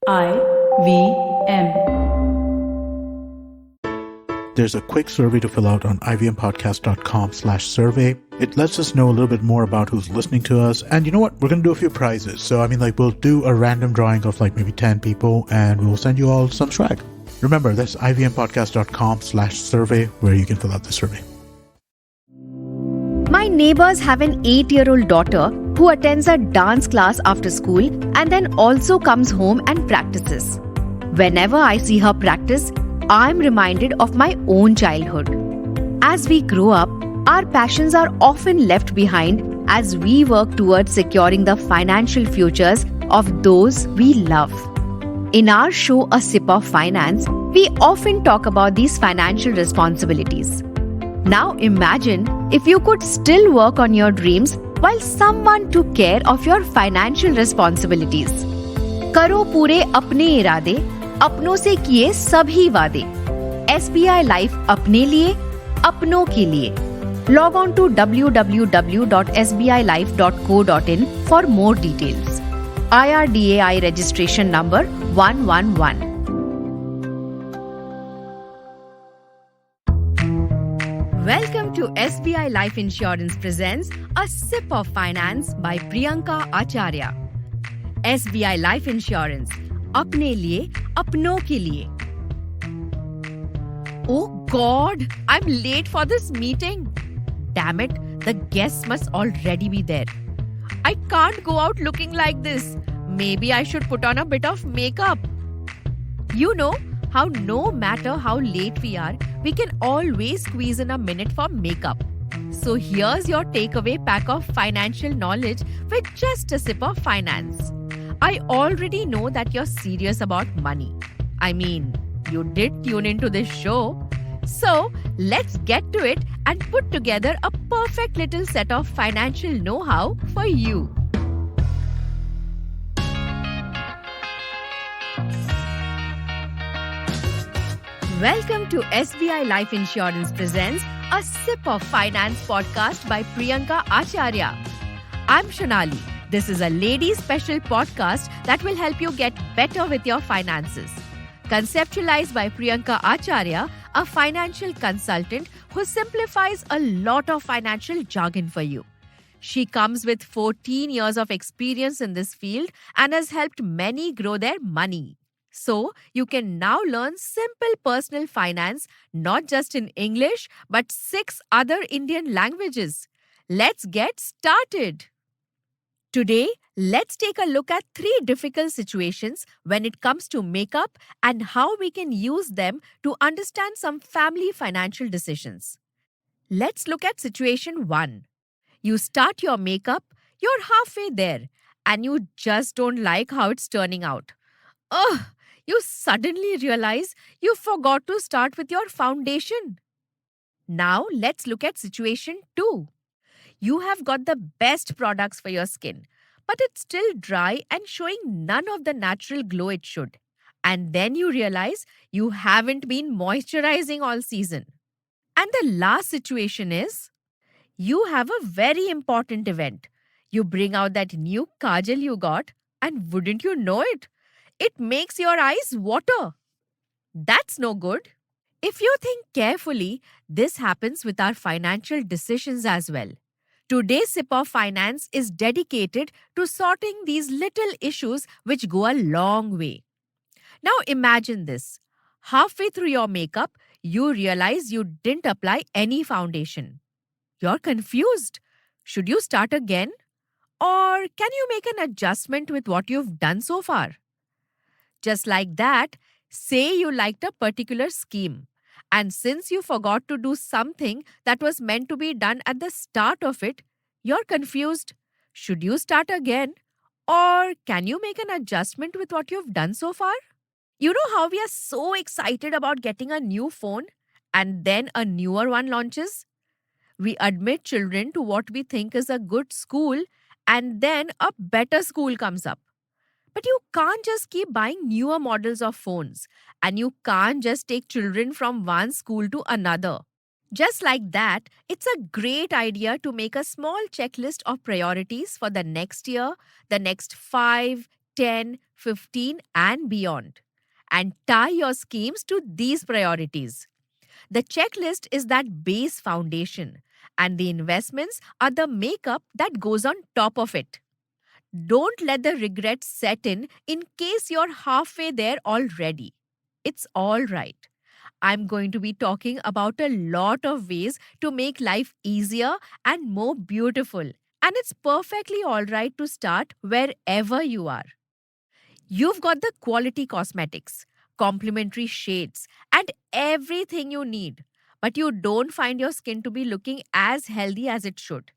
IVM. There's a quick survey to fill out on ivmpodcast.com/survey. It lets us know a little bit more about who's listening to us. And you know what? We're going to do a few prizes. So, we'll do a random drawing of maybe 10 people and we'll send you all some swag. Remember, that's ivmpodcast.com/survey where you can fill out the survey. My neighbors have an 8-year-old daughter who attends a dance class after school and then also comes home and practices. Whenever I see her practice, I'm reminded of my own childhood. As we grow up, our passions are often left behind as we work towards securing the financial futures of those we love. In our show, A Sip of Finance, we often talk about these financial responsibilities. Now imagine if you could still work on your dreams while someone took care of your financial responsibilities. करो पूरे अपने इरादे, अपनों से किए सभी वादे. SBI Life अपने लिए, अपनों के लिए. Log on to www.sbilife.co.in for more details. IRDAI registration number 111. Welcome to SBI Life Insurance presents A Sip of Finance by Priyanka Acharya. SBI Life Insurance, अपने लिए, अपनों के लिए. Oh God, I'm late for this meeting. Damn it, the guests must already be there. I can't go out looking like this. Maybe I should put on a bit of makeup. You know how no matter how late we are, we can always squeeze in a minute for makeup. So here's your takeaway pack of financial knowledge with just a sip of finance. I already know that you're serious about money. You did tune into this show. So let's get to it and put together a perfect little set of financial know-how for you. Welcome to SBI Life Insurance presents A Sip of Finance podcast by Priyanka Acharya. I'm Shonali. This is a ladies' special podcast that will help you get better with your finances. Conceptualized by Priyanka Acharya, a financial consultant who simplifies a lot of financial jargon for you. She comes with 14 years of experience in this field and has helped many grow their money. So, you can now learn simple personal finance not just in English but 6 other Indian languages. Let's get started. Today, let's take a look at 3 difficult situations when it comes to makeup and how we can use them to understand some family financial decisions. Let's look at situation 1. You start your makeup, you're halfway there, and you just don't like how it's turning out. Ugh! You suddenly realize you forgot to start with your foundation. Now, let's look at situation 2. You have got the best products for your skin, but it's still dry and showing none of the natural glow it should. And then you realize you haven't been moisturizing all season. And the last situation is, you have a very important event. You bring out that new kajal you got, and wouldn't you know it? It makes your eyes water. That's no good. If you think carefully, this happens with our financial decisions as well. Today's Sip of Finance is dedicated to sorting these little issues which go a long way. Now imagine this. Halfway through your makeup, you realize you didn't apply any foundation. You're confused. Should you start again? Or can you make an adjustment with what you've done so far? Just like that, say you liked a particular scheme. And since you forgot to do something that was meant to be done at the start of it, you're confused. Should you start again? Or can you make an adjustment with what you've done so far? You know how we are so excited about getting a new phone and then a newer one launches? We admit children to what we think is a good school and then a better school comes up. But you can't just keep buying newer models of phones, and you can't just take children from one school to another. Just like that, it's a great idea to make a small checklist of priorities for the next year, the next 5, 10, 15, and beyond. And tie your schemes to these priorities. The checklist is that base foundation, and the investments are the makeup that goes on top of it. Don't let the regret set in case you're halfway there already. It's all right. I'm going to be talking about a lot of ways to make life easier and more beautiful. And it's perfectly all right to start wherever you are. You've got the quality cosmetics, complimentary shades, and everything you need. But you don't find your skin to be looking as healthy as it should.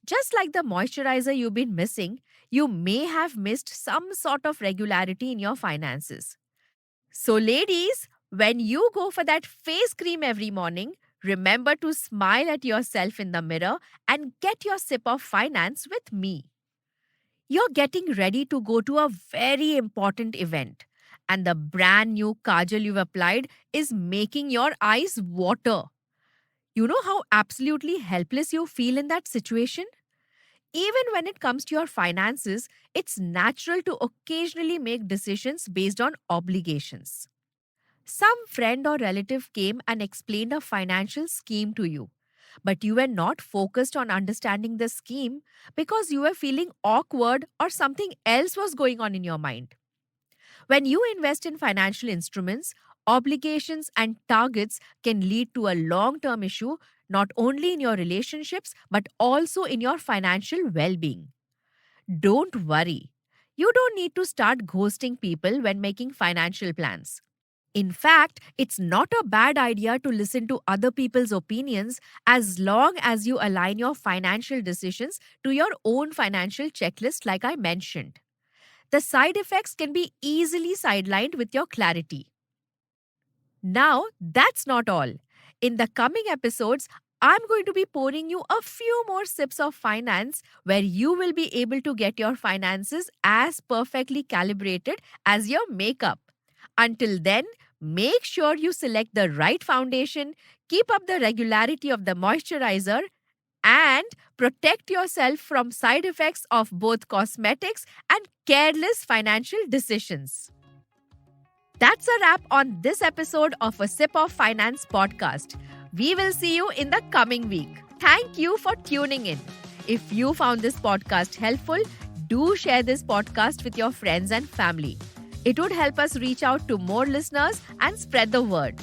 Just like the moisturizer you've been missing, you may have missed some sort of regularity in your finances. So, ladies, when you go for that face cream every morning, remember to smile at yourself in the mirror and get your sip of finance with me. You're getting ready to go to a very important event, and the brand new kajal you've applied is making your eyes water. You know how absolutely helpless you feel in that situation? Even when it comes to your finances, it's natural to occasionally make decisions based on obligations. Some friend or relative came and explained a financial scheme to you, but you were not focused on understanding the scheme because you were feeling awkward or something else was going on in your mind. When you invest in financial instruments, obligations and targets can lead to a long term issue not only in your relationships but also in your financial well being. Don't worry. You don't need to start ghosting people when making financial plans. In fact, it's not a bad idea to listen to other people's opinions as long as you align your financial decisions to your own financial checklist, like I mentioned. The side effects can be easily sidelined with your clarity. Now, that's not all. In the coming episodes, I'm going to be pouring you a few more sips of finance where you will be able to get your finances as perfectly calibrated as your makeup. Until then, make sure you select the right foundation, keep up the regularity of the moisturizer, and protect yourself from side effects of both cosmetics and careless financial decisions. That's a wrap on this episode of A Sip of Finance podcast. We will see you in the coming week. Thank you for tuning in. If you found this podcast helpful, do share this podcast with your friends and family. It would help us reach out to more listeners and spread the word.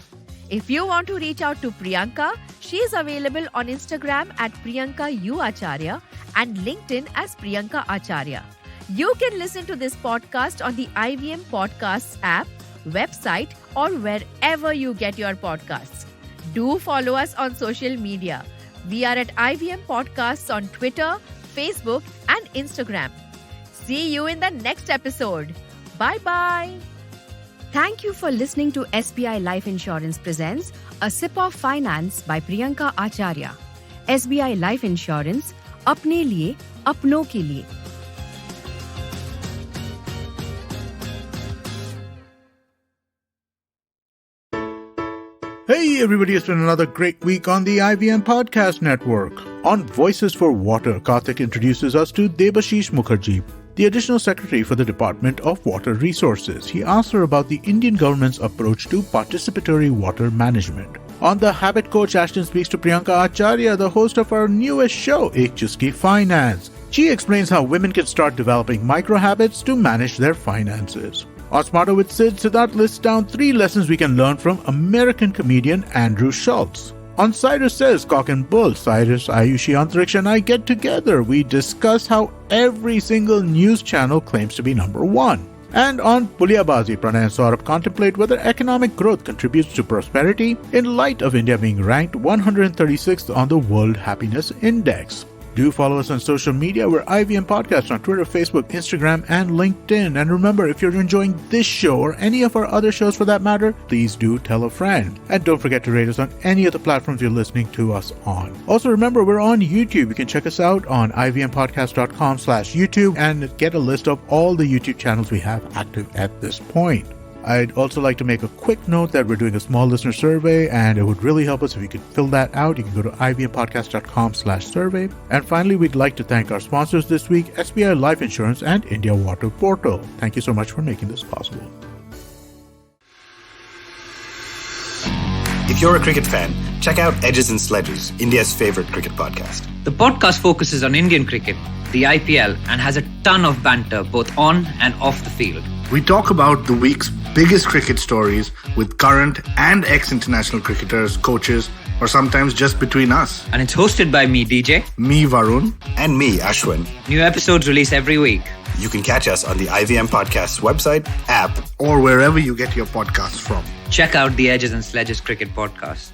If you want to reach out to Priyanka, she is available on Instagram at Priyanka Acharya and LinkedIn as Priyanka Acharya. You can listen to this podcast on the IVM Podcasts app, website, or wherever you get your podcasts. Do follow us on social media. We are at IVM Podcasts on Twitter, Facebook, and Instagram. See you in the next episode. Bye-bye. Thank you for listening to SBI Life Insurance presents A Sip of Finance by Priyanka Acharya. SBI Life Insurance, अपने लिए, अपनों के लिए. Hey everybody, it's been another great week on the IVM Podcast Network. On Voices for Water, Karthik introduces us to Debashish Mukherjee, the Additional Secretary for the Department of Water Resources. He asks her about the Indian government's approach to participatory water management. On The Habit Coach, Ashton speaks to Priyanka Acharya, the host of our newest show, Ek Chuski Finance. She explains how women can start developing micro-habits to manage their finances. On Smarter with Sid, Siddharth lists down 3 lessons we can learn from American comedian Andrew Schultz. On Cyrus Says Cock and Bull, Cyrus, Ayushi, Antriksh and I get together. We discuss how every single news channel claims to be number 1. And on Pulyabazi, Pranay and Saurabh contemplate whether economic growth contributes to prosperity in light of India being ranked 136th on the World Happiness Index. Do follow us on social media. We're IVM Podcast on Twitter, Facebook, Instagram, and LinkedIn. And remember, if you're enjoying this show or any of our other shows for that matter, please do tell a friend. And don't forget to rate us on any of the platforms you're listening to us on. Also, remember, we're on YouTube. You can check us out on ivmpodcast.com/YouTube and get a list of all the YouTube channels we have active at this point. I'd also like to make a quick note that we're doing a small listener survey, and it would really help us if you could fill that out. You can go to ivmpodcast.com/survey. And finally, we'd like to thank our sponsors this week, SBI Life Insurance and India Water Portal. Thank you so much for making this possible. If you're a cricket fan, check out Edges and Sledges, India's favorite cricket podcast. The podcast focuses on Indian cricket, the IPL, and has a ton of banter both on and off the field. We talk about the week's biggest cricket stories with current and ex-international cricketers, coaches, or sometimes just between us. And it's hosted by me, DJ. Me, Varun. And me, Ashwin. New episodes release every week. You can catch us on the IVM Podcast's website, app, or wherever you get your podcasts from. Check out the Edges and Sledges Cricket Podcast.